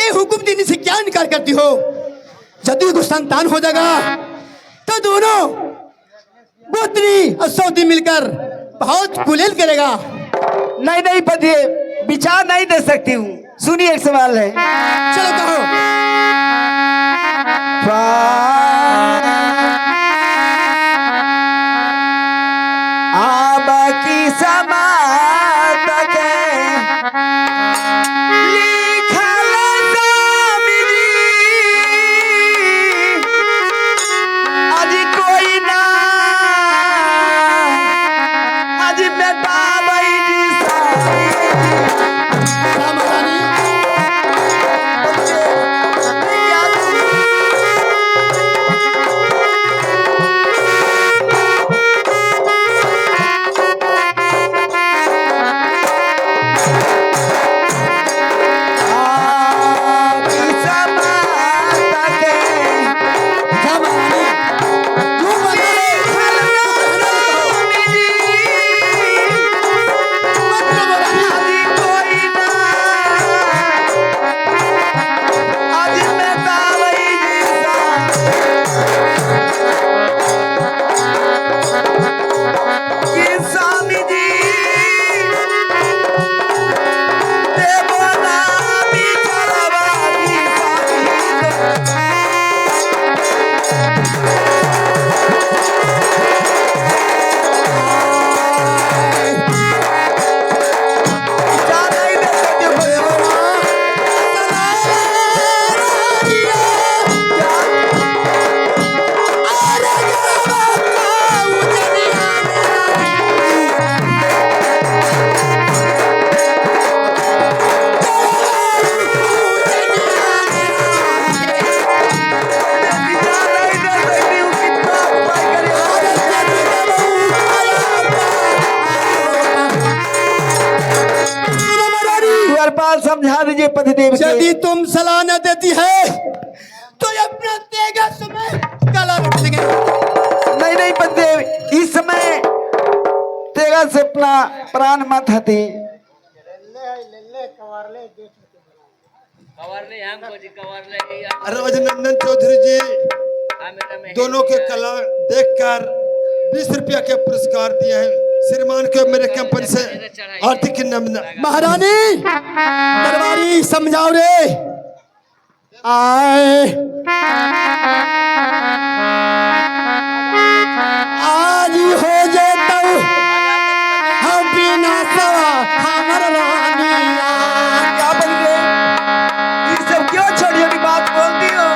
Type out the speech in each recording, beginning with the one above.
मेरे हुक्म देने से क्या इनकार करती हो? यदि को संतान हो जाएगा तो दोनों पुत्री और सौती मिलकर बहुत कुलेल करेगा। नहीं नहीं पति, विचार नहीं दे सकती हूँ। सुनिए, एक सवाल है। चलो कहो। आब की समात के लिखल स्वामी आज कोई ना आज बेटा बैठी समझा दीजिए पतिदेव के। यदि तुम सलाह न देती है तो अपना तेगा समय गला रख देंगे। नहीं नहीं पतिदेव, इस समय तेगा से अपना प्राण मत हती। राजनंदन चौधरी जी दोनों के कला देखकर 20 रुपया के पुरस्कार दिए हैं। श्रीमान को मेरे कंपनी से आर्थिक महारानी दरबारी समझाओ रे। आए आज हो जाता हम बिना सवा हमारा रानिया। क्या बन गए? ये सब क्यों छोटी छोटी बात बोलती हो?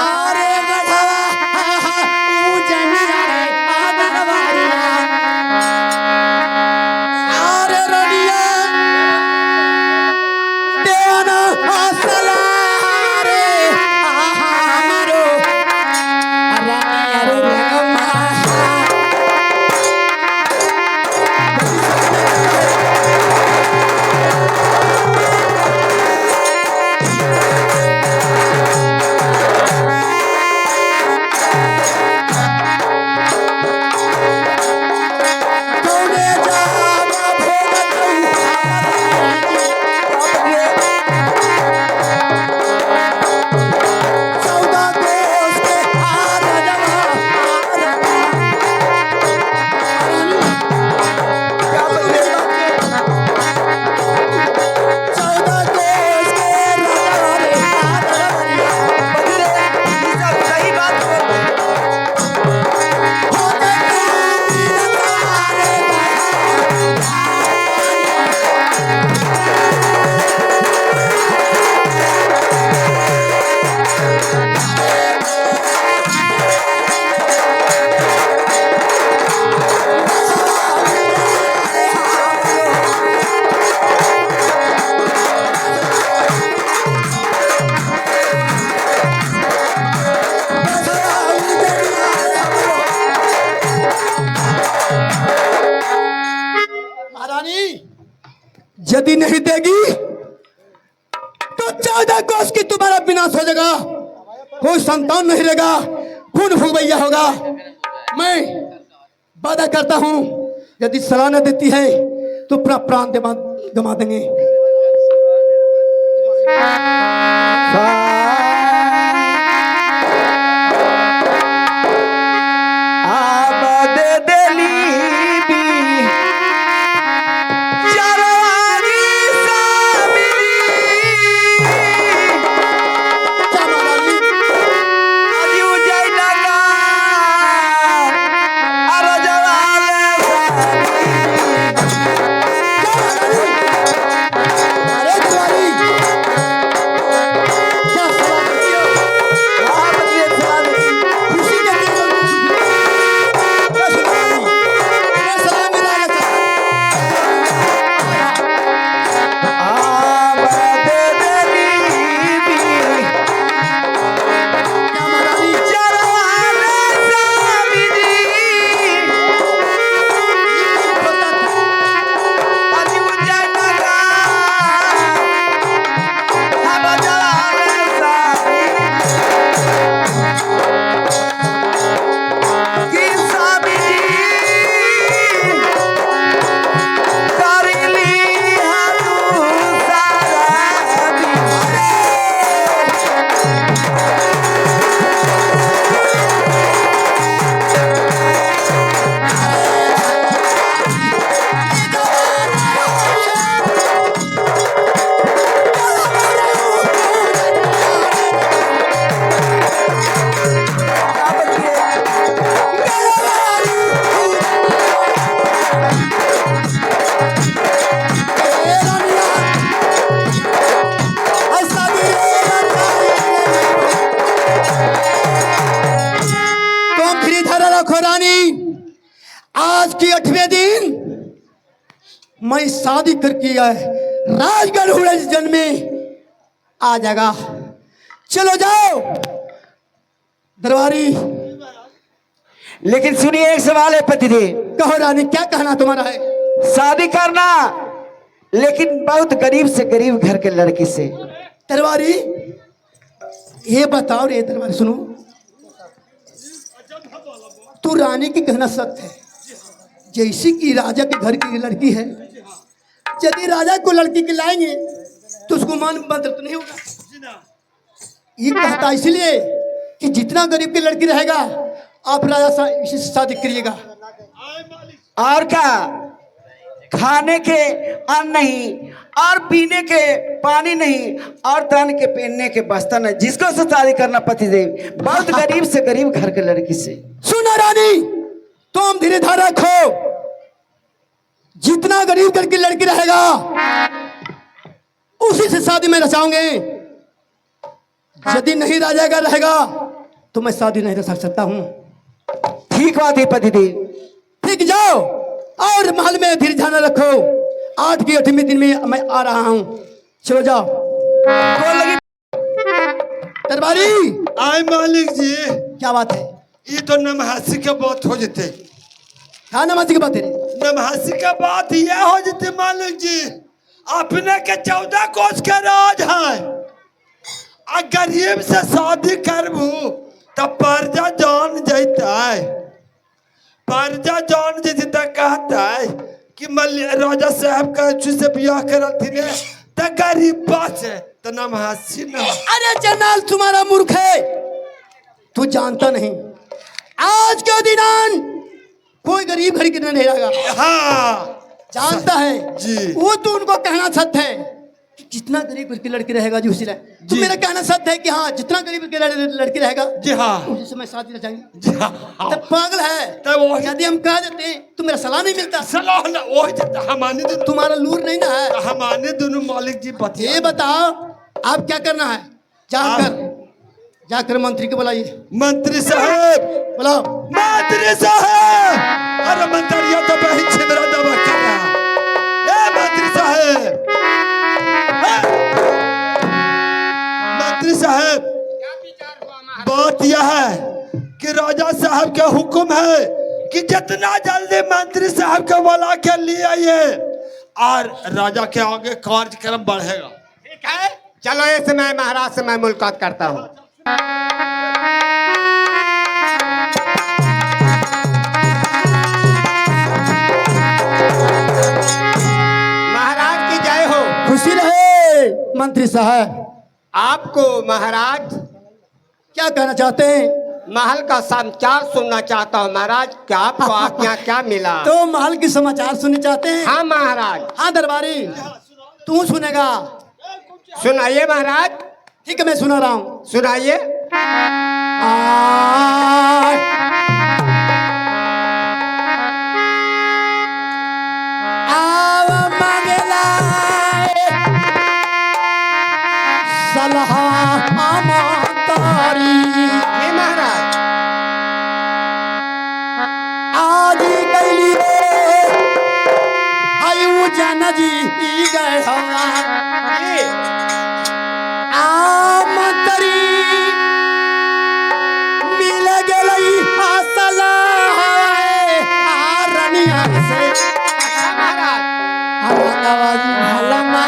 अरे गधवा उजनिया रे आदरवारिया। अरे रडिया देवाना असला रे हमारो रानिया रे रगमा। यदि नहीं देगी तो 14 कोस की तुम्हारा विनाश हो जाएगा। कोई संतान नहीं रहेगा, खून भुगवैया होगा। मैं वादा करता हूं यदि सलाह न देती है तो अपना प्राण गमा देंगे। अरे तिवारी, क्या सलाह देती हो? खुशी के दिन में क्या सुनाई? तुम्हें सलाह मिला है क्या? क्या महारानी? होता था। तुम फिर इधर रखो रानी। आज की 8वें दिन मैं शादी करके राजगढ़ हुए जन्म में आ जाएगा। चलो जाओ दरबारी। लेकिन सुनिए, एक सवाल है पतिदेव। कहो रानी, क्या कहना तुम्हारा है? शादी करना, लेकिन बहुत गरीब से गरीब घर के लड़की से। दरबारी ये बताओ रे दरबारी, सुनो, तू रानी की कहना सत्य है। जैसी कि राजा के घर की लड़की है, यदि राजा को लड़की के लाएंगे तो उसको मान बंद तो नहीं होगा। ये कहता इसलिए कि जितना गरीब की लड़की रहेगा आप राजा से शादी करिएगा। और क्या, खाने के अन्न नहीं, और पीने के पानी नहीं, और तन के पहनने के बस्ता नहीं। जिसको से शादी करना पतिदेव, बहुत गरीब से गरीब घर के लड़की से। सुना रानी, तुम धीरे धारा रखो। जितना गरीब घर की लड़की रहेगा उसी से शादी में रचाऊंगे। यदि नहीं राजा का रहेगा तो मैं शादी नहीं रच सकता हूँ। ठीक बात है पतिदेव। ठीक, जाओ और महल में धीरे ध्यान रखो। 8 की 8वें दिन में मैं आ रहा हूँ। चलो जाओ। कौन लगी? दरबारी, आए मालिक जी, क्या बात है? ये तो नमहासी के बात हो जते। हाँ नमाजी की बात है। नमहासी का बात यह हो जते मालिक जी, अपने के 14 कोस के राज है। आ गरीब से शादी करबू तब पर्जा जान जाता है। पर्जा जान जैसे तक कहता है कि राजा साहब का से ब्याह करल थी ने त गरीब बात है तो नमहासी न। अरे जनाल, तुम्हारा मूर्ख है, तू जानता नहीं। आज के दिन कोई गरीब घर की नहीं रहेगा। हाँ जानता है जी। वो तो उनको कहना सत्य है कि जितना गरीब घर की लड़की रहेगा जी उसी रहे। तो जी। मेरा कहना सत्य है कि हाँ, जितना गरीब घर की लड़की रहेगा जी हाँ उसी से मैं शादी रचाएंगे। जी हाँ। तब पागल है। तब वो यदि हम कह देते तो मेरा सलाह नहीं मिलता। सलाह न वो जता हमाने दोनों तुम्हारा लूर नहीं ना है। हमारे दोनों मालिक जी बतिया। ये बताओ आप क्या करना है? जाकर मंत्री को बुलाइए। मंत्री साहब, बुलाओ। मंत्री साहब, अरे मंत्रिया तो बहन छिंदरा दबा कर रहा। ए मंत्री साहब, मंत्री साहब, बात यह है कि राजा साहब का हुक्म है कि जितना जल्दी मंत्री साहब को बुला के ले आइए और राजा के आगे कार्यक्रम बढ़ेगा। ठीक है, चलो इस समय महाराज से मैं मुलाकात करता हूँ। महाराज की जय हो। खुशी रहे मंत्री साहब आपको महाराज क्या कहना चाहते हैं? महल का समाचार सुनना चाहता हूँ महाराज। क्या आपको आज्ञा क्या मिला? तो महल की समाचार सुनने चाहते हैं? हाँ महाराज। हाँ दरबारी, तू सुनेगा? सुनाइए महाराज। ठीक है, मैं सुना रहा हूँ। सुनाइए। जी महाराज। आज कैली आयु जन जी गए जी। मंत्री मिल गई असला रनिया से अच्छा महाराज। हलमा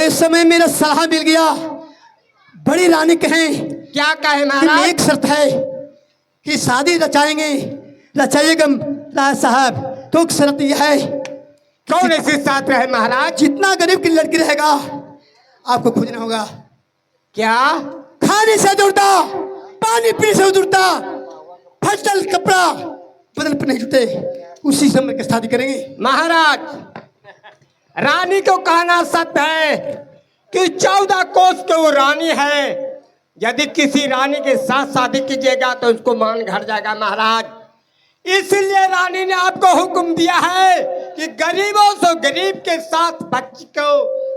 इस समय मेरा सलाह मिल गया। बड़ी रानी कहें क्या कहे कि महाराज? एक शर्त है कि शादी रचाएंगे, रचाइएगा राज साहब। तो शर्त यह है, कौन ऐसी साथ रहे महाराज? जितना गरीब की लड़की रहेगा आपको खोजना होगा। क्या? खाने से जुड़ता, पानी पीने से जुड़ता, फसल कपड़ा बदल पर नहीं जुटे, उसी से मिलकर शादी करेंगे। महाराज, रानी को कहना सत्य है कि 14 कोस के वो रानी है। यदि किसी रानी के साथ शादी कीजिएगा तो उसको मान घट जाएगा महाराज। इसलिए रानी ने आपको हुक्म दिया है कि गरीबों से गरीब के साथ बच्ची को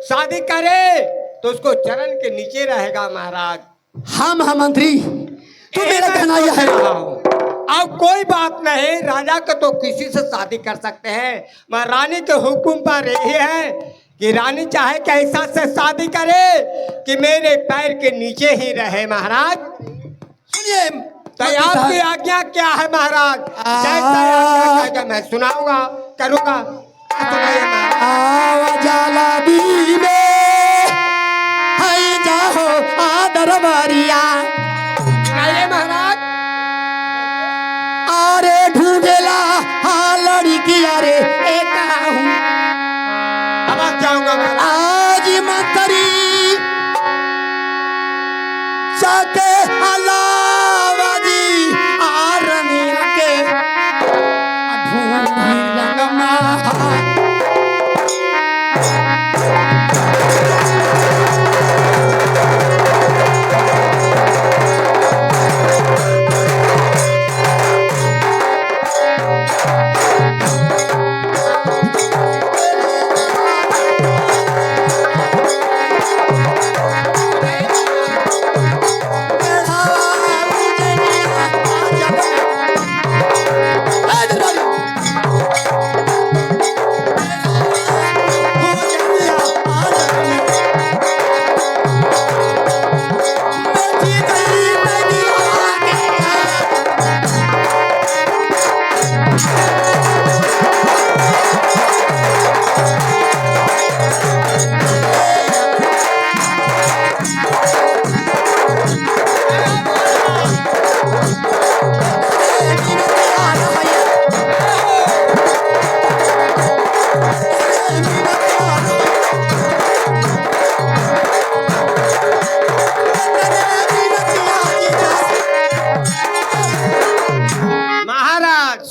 शादी करे तो उसको चरण के नीचे रहेगा महाराज। हाँ महामंत्री, तो मेरा कहना यह है। अब कोई बात नहीं, राजा को तो किसी से शादी कर सकते हैं। मैं रानी के हुक्म पर यही है कि रानी चाहे कि ऐसा से शादी करे कि मेरे पैर के नीचे ही रहे महाराज। सुनिए, तो आपकी आज्ञा क्या है महाराज? जैसा आज्ञा कहेगा मैं सुनाऊंगा, करूंगा। सुनाइए महाराज। जाला दी में हाय जाहो आदर बारिया, सुनाइए महाराज। अरे ढूंढेला हाँ लड़की, अरे एक हूँ अब आप जाऊंगा महाराज। आज मंत्री जाके अलावाजी आरनिया के ढूंढी रंगमा।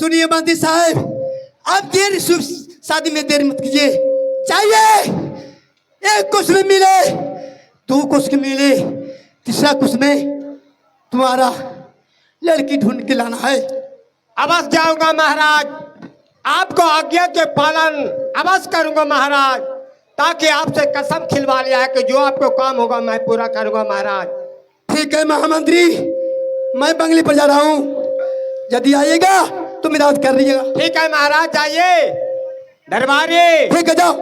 सुनिए मंत्री साहब, अब देर शुभ शादी में देर मत कीजिए। चाहिए एक कुछ में मिले, दो कुछ में मिले, तीसरा कुछ में तुम्हारा लड़की ढूंढ के लाना है। अवश्य जाऊंगा महाराज, आपको आज्ञा के पालन अवश्य करूंगा महाराज, ताकि आपसे कसम खिलवा लिया है कि जो आपको काम होगा मैं पूरा करूंगा महाराज। ठीक है महामंत्री, मैं बंगले पर जा रहा हूँ, यदि आइएगा तो मेरा कर लीजिएगा। ठीक है महाराज, जाइए दरबारी। ठीक है, जाओ।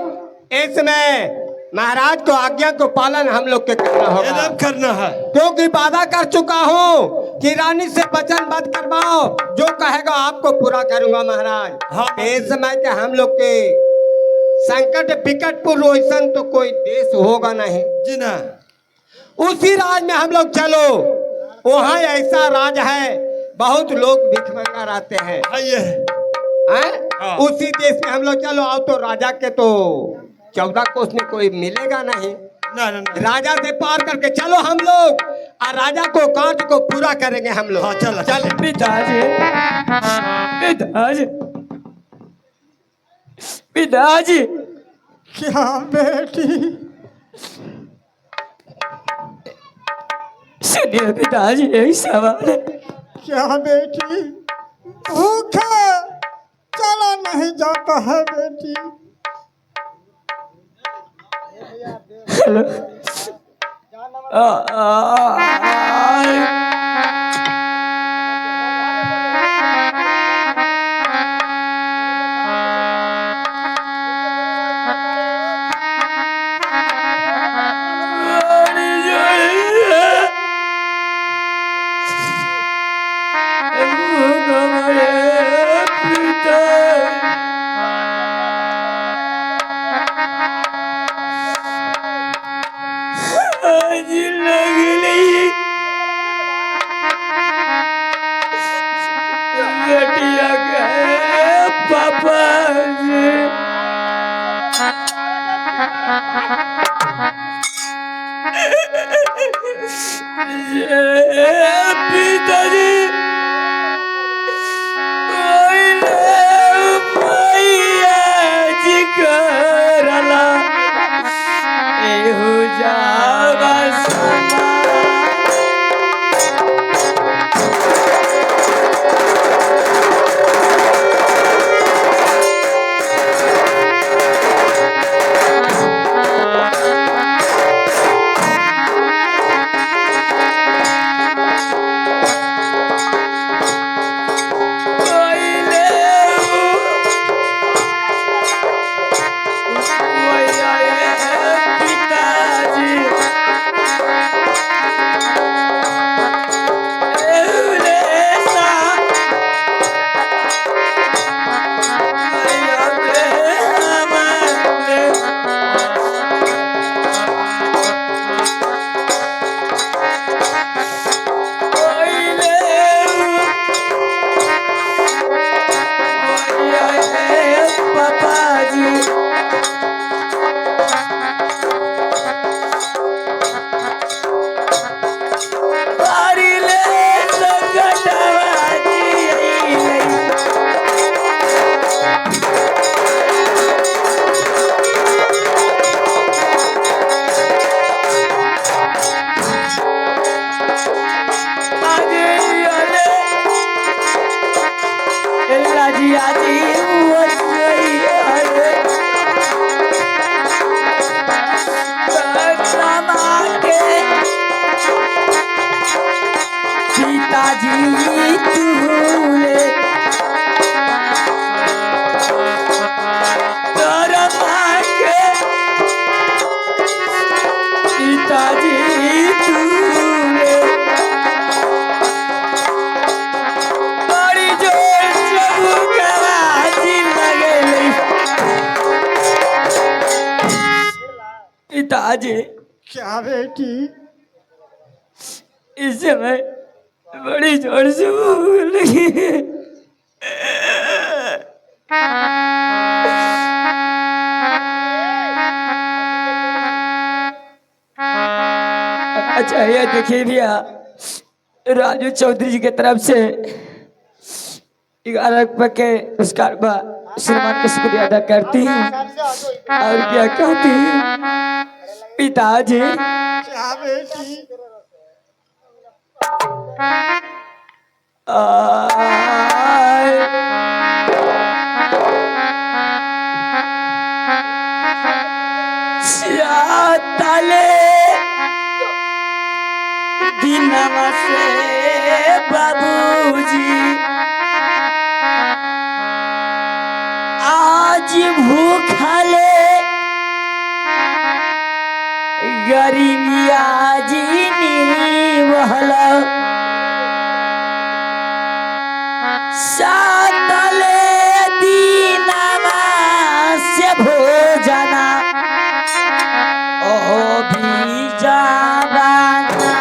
इसमें महाराज को आज्ञा को पालन हम लोग के करना होगा, एकदम करना है। क्योंकि वादा कर चुका हूँ कि रानी से वचन मत करवाओ, जो कहेगा आपको पूरा करूंगा महाराज। हाँ। इस समय के हम लोग के संकट विकट पुरोहिशन तो कोई देश होगा नहीं जी ना, उसी राज में हम लोग चलो। वहाँ ऐसा राज है, बहुत लोग भिख मंगा रहते हैं, ये हैं? हाँ। उसी देश में हम लोग चलो। आओ तो राजा के तो 14 कोस में कोई मिलेगा नहीं, ना ना ना। राजा से पार करके चलो हम लोग, और राजा को कार्य को पूरा करेंगे हम लोग। हाँ, चलो। चल पिताजी, पिताजी, पिताजी। क्या बेटी? सुनिए पिताजी, एक सवाल है। क्या बेटी? भूखा चला नहीं जाता है बेटी। हेलो। पिताजी, मैया जी करला एहू जावा समा। पिताजी, क्या बेटी? इस समय बड़ी जोर से भूख लगी है। अच्छा ये देखिए भैया, राजू चौधरी जी की तरफ से 11 रुपये के पुरस्कार का श्रीमान का शुक्रिया अदा करती हूँ और क्या कहती हूँ पिताजी। तले दिनवा से बाबूजी आज भूखले गरीबिया जीनी वहला सातले दीनामा से भोजना ओ भी जावाना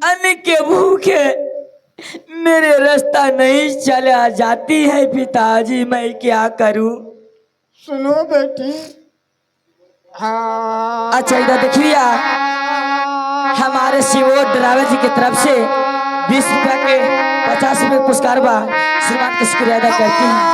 अन्न के भूखे मेरे रास्ता नहीं चला जाती है पिताजी, मैं क्या करूं? सुनो बेटी। हाँ अच्छा इधर देखिए, हमारे शिवो ड्राइवर जी की तरफ से 20 रुपया के 50 रुपये पुरस्कार बा, श्रीमान का शुक्रिया अदा करती हूँ।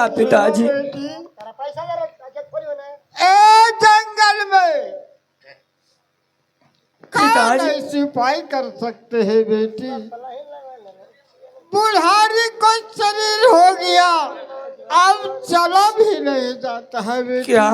क्या पिताजी? ए जंगल में पिताजी। ऐसी उपाय कर सकते हैं बेटी? बुढ़ारी को शरीर हो गया, अब चला भी नहीं जाता है बेटी। क्या?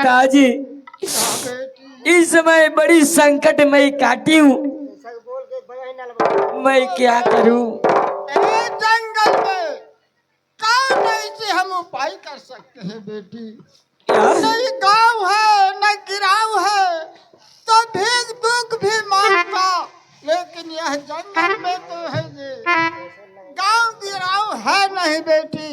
पिताजी, इस समय बड़ी संकट में काटी हूँ, मैं क्या करूँ? जंगल में कौन ऐसे हम उपाय कर सकते हैं बेटी? नहीं गाँव है न गिराव है, तो भीख दुख भी मांगता, लेकिन यह जंगल में तो है ये गाँव गिराव है नहीं बेटी।